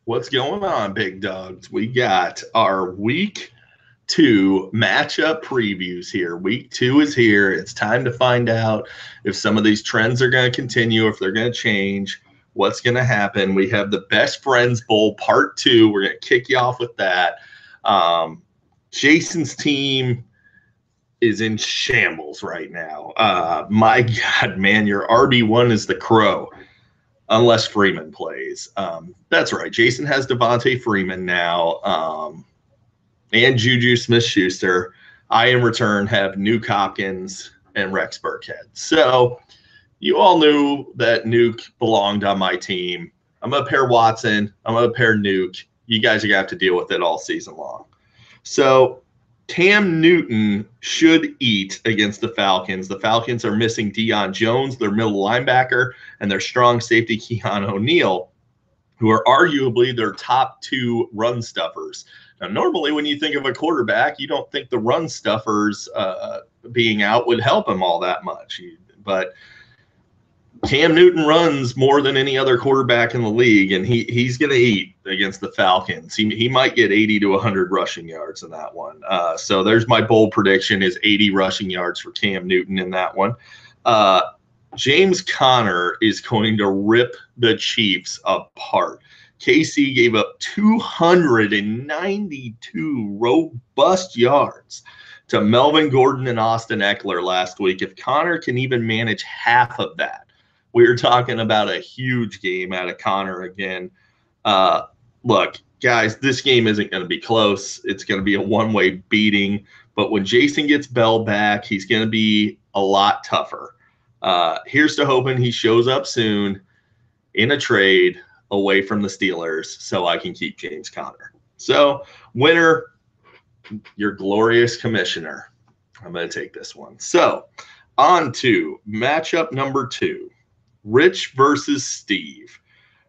What's going on, big dogs? We got our week 2 matchup previews here. Week 2 is here. It's time to find out if some of these trends are going to continue, if they're going to change, what's going to happen. We have the Best Friends Bowl Part 2. We're going to kick you off with that. Jason's team is in shambles right now. My God, man, your RB1 is the Crow. Unless Freeman plays. That's right. Jason has Devontae Freeman now and Juju Smith-Schuster. I, in return, have Nuke Hopkins and Rex Burkhead. So you all knew that Nuke belonged on my team. I'm going to pair Watson. I'm going to pair Nuke. You guys are going to have to deal with it all season long. So Cam Newton should eat against the Falcons. The Falcons are missing Deion Jones, their middle linebacker, and their strong safety, Keon O'Neal, who are arguably their top 2 run stuffers. Now, normally when you think of a quarterback, you don't think the run stuffers being out would help him all that much. But Cam Newton runs more than any other quarterback in the league, and he's going to eat against the Falcons. He might get 80 to 100 rushing yards in that one. So there's my bold prediction is 80 rushing yards for Cam Newton in that one. James Conner is going to rip the Chiefs apart. KC gave up 292 robust yards to Melvin Gordon and Austin Eckler last week. If Conner can even manage half of that, we're talking about a huge game out of Conner again. Look, guys, this game isn't going to be close. It's going to be a one-way beating. But when Jason gets Bell back, he's going to be a lot tougher. Here's to hoping he shows up soon in a trade away from the Steelers so I can keep James Conner. So, winner, your glorious commissioner. I'm going to take this one. So, on to matchup number 2. Rich versus Steve.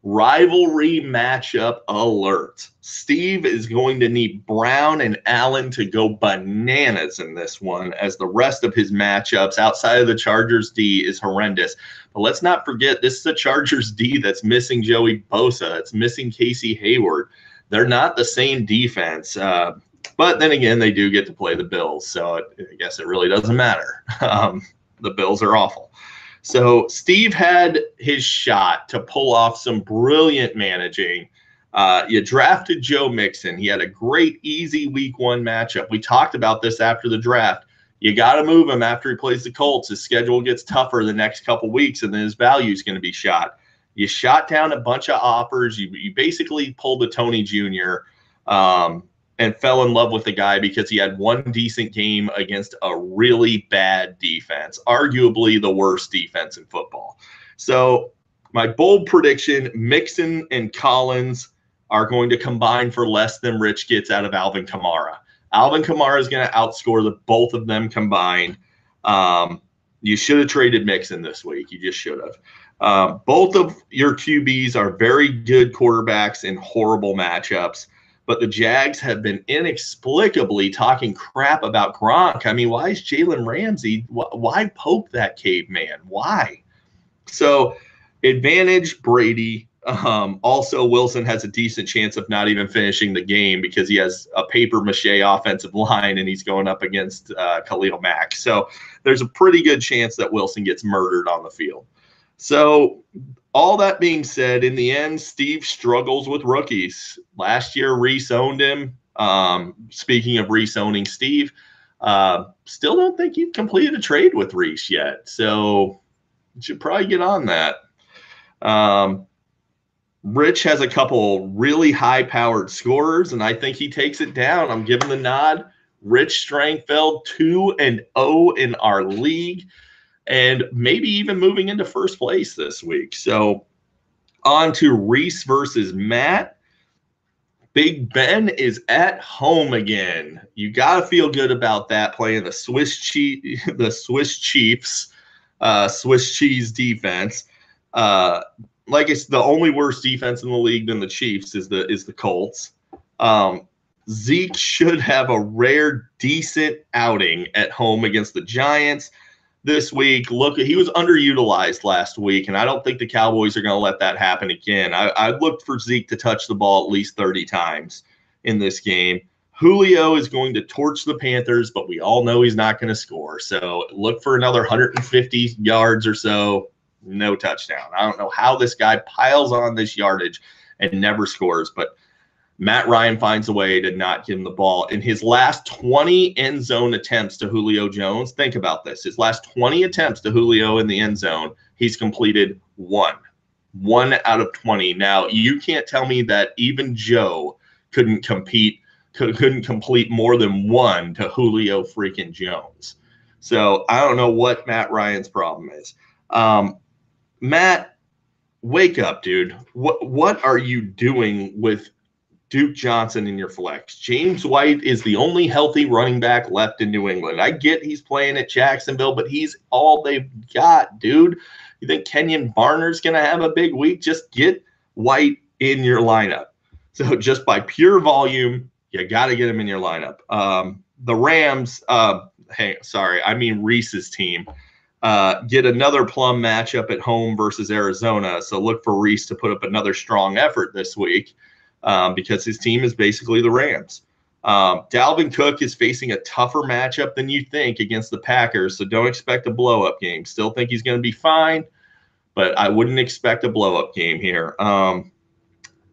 Rivalry matchup alert. Steve is going to need Brown and Allen to go bananas in this one, as the rest of his matchups outside of the Chargers D is horrendous. But let's not forget, this is a Chargers D that's missing Joey Bosa. It's missing Casey Hayward. They're not the same defense. But then again, they do get to play the Bills, so I guess it really doesn't matter. The Bills are awful. So Steve had his shot to pull off some brilliant managing. You drafted Joe Mixon. He had a great, easy week 1 matchup. We talked about this after the draft. You got to move him after he plays the Colts. His schedule gets tougher the next couple weeks, and then his value is going to be shot. You shot down a bunch of offers. You basically pulled the Tony Jr. And fell in love with the guy because he had one decent game against a really bad defense, arguably the worst defense in football. So my bold prediction, Mixon and Collins are going to combine for less than Rich gets out of Alvin Kamara. Alvin Kamara is going to outscore both of them combined. You should have traded Mixon this week. You just should have. Both of your QBs are very good quarterbacks in horrible matchups. But the Jags have been inexplicably talking crap about Gronk. I mean, why is Jalen Ramsey? Why poke that caveman? Why? So, advantage Brady. Also, Wilson has a decent chance of not even finishing the game because he has a paper mache offensive line and he's going up against Khalil Mack. So, there's a pretty good chance that Wilson gets murdered on the field. So, all that being said, in the end, Steve struggles with rookies. Last year, Reese owned him. Speaking of Reese owning Steve, still don't think you've completed a trade with Reese yet. So you should probably get on that. Rich has a couple really high-powered scorers, and I think he takes it down. I'm giving the nod. Rich Strangfeld 2-0 in our league, and maybe even moving into first place this week. So on to Reese versus Matt. Big Ben is at home again. You got to feel good about that, playing the Swiss Chiefs, Swiss cheese defense. Like it's the only worse defense in the league than the Chiefs is the Colts. Zeke should have a rare, decent outing at home against the Giants. this week. Look, he was underutilized last week, and I don't think the Cowboys are going to let that happen again. I looked for Zeke to touch the ball at least 30 times in this game. Julio is going to torch the Panthers, but we all know he's not going to score. So look for another 150 yards or so, no touchdown. I don't know how this guy piles on this yardage and never scores, but Matt Ryan finds a way to not give him the ball. In his last 20 end zone attempts to Julio Jones, think about this. His last 20 attempts to Julio in the end zone, he's completed one out of 20. Now, you can't tell me that even Joe couldn't complete more than one to Julio freaking Jones. So I don't know what Matt Ryan's problem is. Matt, wake up, dude. What are you doing with Duke Johnson in your flex? James White is the only healthy running back left in New England. I get he's playing at Jacksonville, but he's all they've got, dude. You think Kenyon Barner's going to have a big week? Just get White in your lineup. So just by pure volume, you got to get him in your lineup. The Rams, Reese's team, get another plum matchup at home versus Arizona. So look for Reese to put up another strong effort this week. Because his team is basically the Rams. Dalvin Cook is facing a tougher matchup than you think against the Packers, so don't expect a blow-up game. Still think he's going to be fine, but I wouldn't expect a blow-up game here.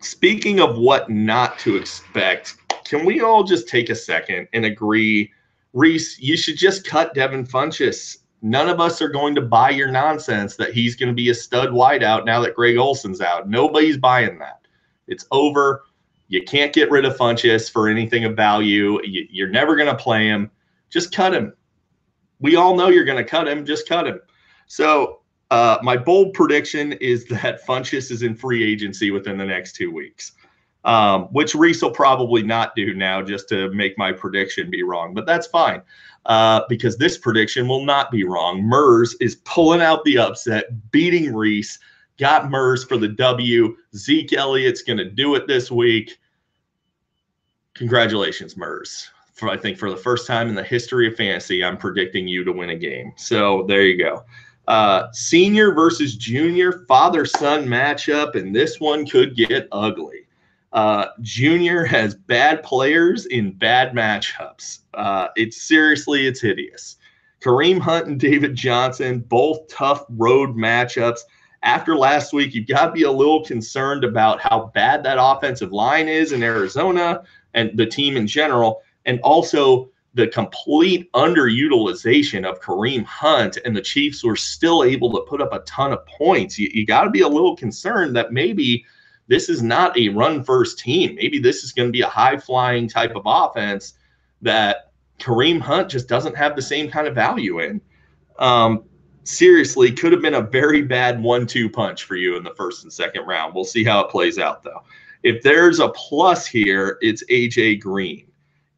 Speaking of what not to expect, can we all just take a second and agree, Reese, you should just cut Devin Funchess. None of us are going to buy your nonsense that he's going to be a stud wideout now that Greg Olson's out. Nobody's buying that. It's over. You can't get rid of Funchess for anything of value. You're never going to play him. Just cut him. We all know you're going to cut him. Just cut him. So my bold prediction is that Funchess is in free agency within the next 2 weeks, which Reese will probably not do now just to make my prediction be wrong. But that's fine because this prediction will not be wrong. Mers is pulling out the upset, beating Reese. Got Mers for the W. Zeke Elliott's going to do it this week. Congratulations, Mers. I think for the first time in the history of fantasy, I'm predicting you to win a game. So there you go. Senior versus junior, father-son matchup, and this one could get ugly. Junior has bad players in bad matchups. It's hideous. Kareem Hunt and David Johnson, both tough road matchups. After last week, you've got to be a little concerned about how bad that offensive line is in Arizona and the team in general, and also the complete underutilization of Kareem Hunt, and the Chiefs were still able to put up a ton of points. You got to be a little concerned that maybe this is not a run-first team. Maybe this is going to be a high-flying type of offense that Kareem Hunt just doesn't have the same kind of value in. Seriously, could have been a very bad 1-2 punch for you in the first and second round. We'll see how it plays out, though. If there's a plus here, it's A.J. Green.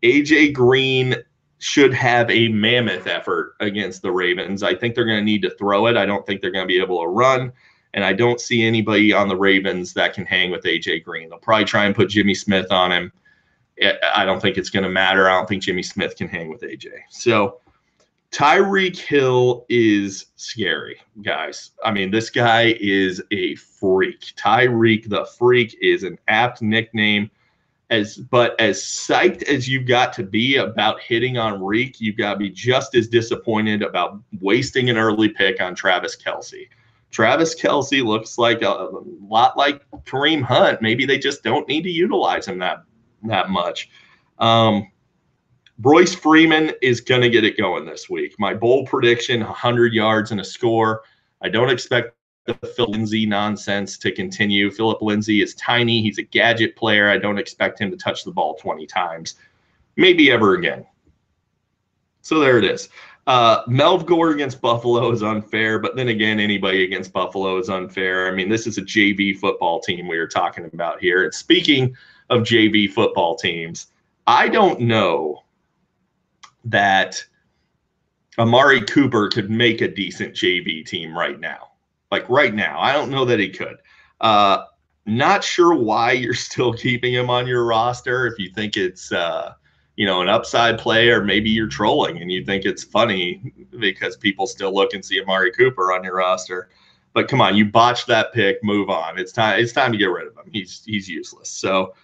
A.J. Green should have a mammoth effort against the Ravens. I think they're going to need to throw it. I don't think they're going to be able to run, and I don't see anybody on the Ravens that can hang with A.J. Green. They'll probably try and put Jimmy Smith on him. I don't think it's going to matter. I don't think Jimmy Smith can hang with A.J. So Tyreek Hill is scary, guys. I mean, this guy is a freak. Tyreek the Freak is an apt nickname. But as psyched as you've got to be about hitting on Reek, you've got to be just as disappointed about wasting an early pick on Travis Kelce. Travis Kelce looks like a lot like Kareem Hunt. Maybe they just don't need to utilize him that much. Royce Freeman is going to get it going this week. My bold prediction, 100 yards and a score. I don't expect the Philip Lindsay nonsense to continue. Philip Lindsay is tiny. He's a gadget player. I don't expect him to touch the ball 20 times, maybe ever again. So there it is. Melv Gordon against Buffalo is unfair, but then again, anybody against Buffalo is unfair. I mean, this is a JV football team we are talking about here. And speaking of JV football teams, I don't know that Amari Cooper could make a decent JV team right now. Like right now, I don't know that he could. Not sure why you're still keeping him on your roster if you think it's an upside play, or maybe you're trolling and you think it's funny because people still look and see Amari Cooper on your roster. But come on, you botched that pick. Move on. It's time to get rid of him. He's useless. So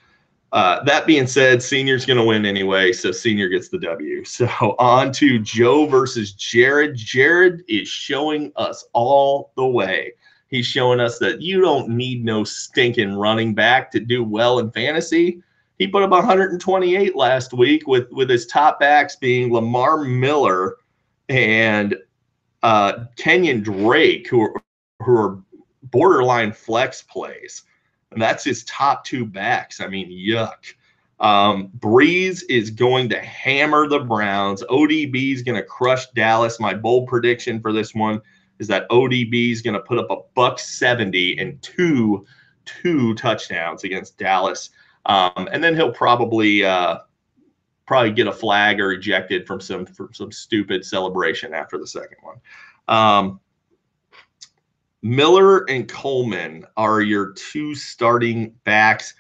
that being said, Senior's going to win anyway, so Senior gets the W. So on to Joe versus Jared. Jared is showing us all the way. He's showing us that you don't need no stinking running back to do well in fantasy. He put up 128 last week with his top backs being Lamar Miller and Kenyon Drake, who are borderline flex plays. And that's his top two backs. I mean, yuck. Breeze is going to hammer the Browns. ODB is going to crush Dallas. My bold prediction for this one is that ODB is going to put up $170 and two touchdowns against Dallas. And then he'll probably get a flag or ejected from some stupid celebration after the second one. Miller and Coleman are your two starting backs.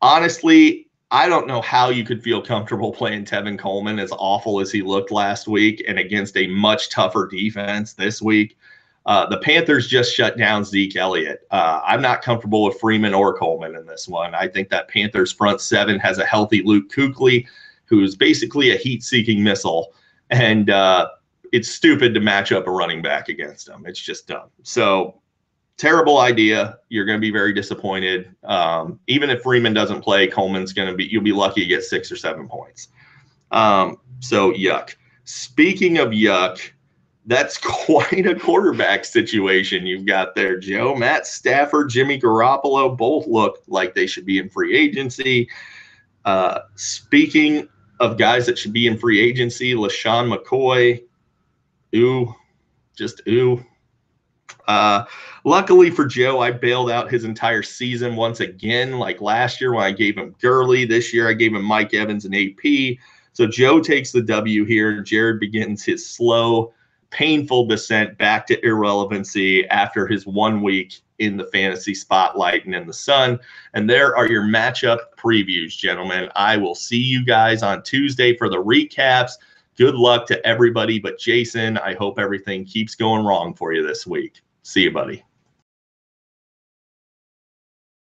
Honestly, I don't know how you could feel comfortable playing Tevin Coleman, as awful as he looked last week, and against a much tougher defense this week. The Panthers just shut down Zeke Elliott. I'm not comfortable with Freeman or Coleman in this one. I think that Panthers front seven has a healthy Luke Kuechly, who's basically a heat-seeking missile. And it's stupid to match up a running back against him. It's just dumb. So terrible idea. You're going to be very disappointed. Even if Freeman doesn't play, Coleman's going to be – you'll be lucky to get 6 or 7 points. So yuck. Speaking of yuck, that's quite a quarterback situation you've got there, Joe. Matt Stafford, Jimmy Garoppolo both look like they should be in free agency. Speaking of guys that should be in free agency, LaShawn McCoy, just ooh. Luckily for Joe, I bailed out his entire season once again, like last year when I gave him Gurley. This year I gave him Mike Evans and AP. So Joe takes the W here. Jared begins his slow, painful descent back to irrelevancy after his 1 week in the fantasy spotlight and in the sun. And there are your matchup previews, gentlemen. I will see you guys on Tuesday for the recaps. Good luck to everybody but Jason. I hope everything keeps going wrong for you this week. See you, buddy.